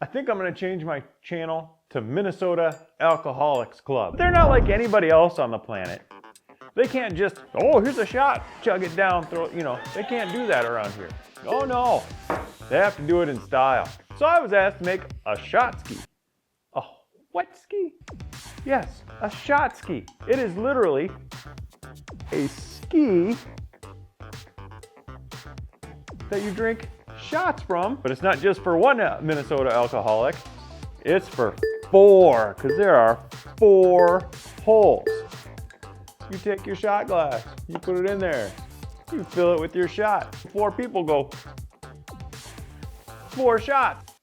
I think I'm gonna change my channel to Minnesota Alcoholics Club. They're not like anybody else on the planet. They can't just, oh, here's a shot, chug it down, throw it, you know, they can't do that around here. Oh no, they have to do it in style. So I was asked to make a shotski. A what ski? Yes, a shotski. It is literally a ski that you drink shots from, but it's not just for one Minnesota alcoholic, it's for 4, because there are 4 holes. You take your shot glass, you put it in there, you fill it with your shot. 4 people go, 4 shots.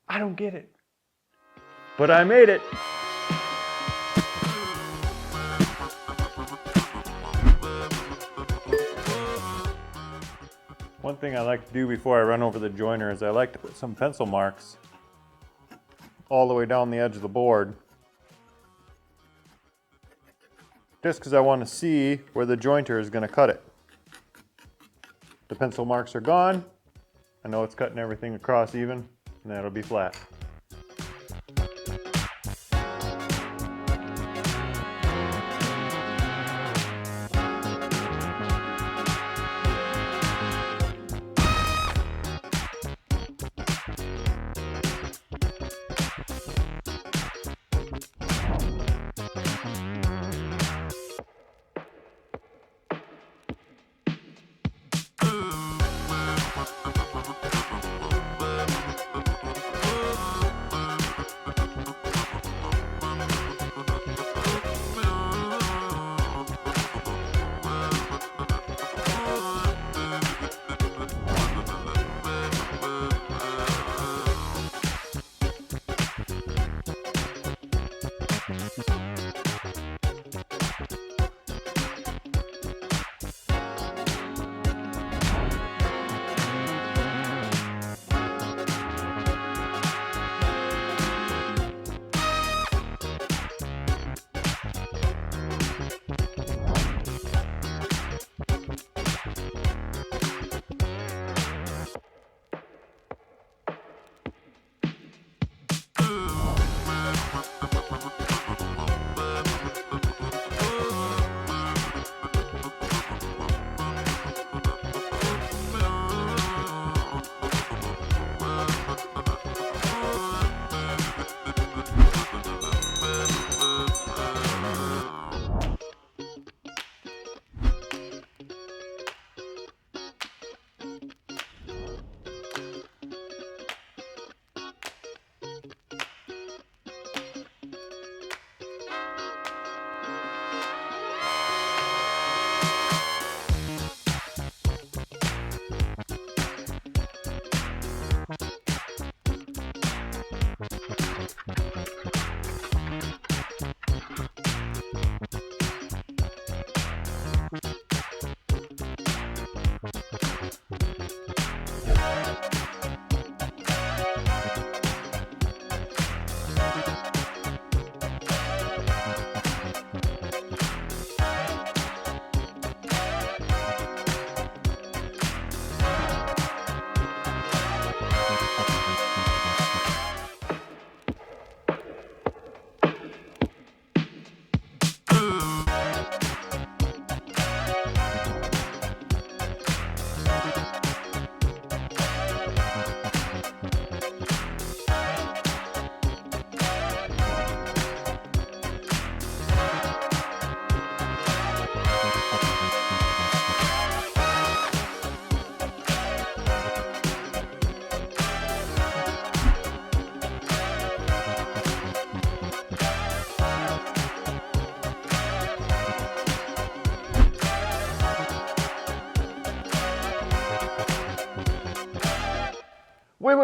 I don't get it, but I made it. One thing I like to do before I run over the joiner is I like to put some pencil marks all the way down the edge of the board. Just because I want to see where the jointer is going to cut it. The pencil marks are gone. I know it's cutting everything across even, and that'll be flat.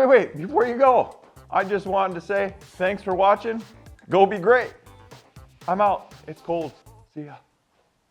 Wait, before you go, I just wanted to say thanks for watching. Go be great. I'm out. It's cold. See ya.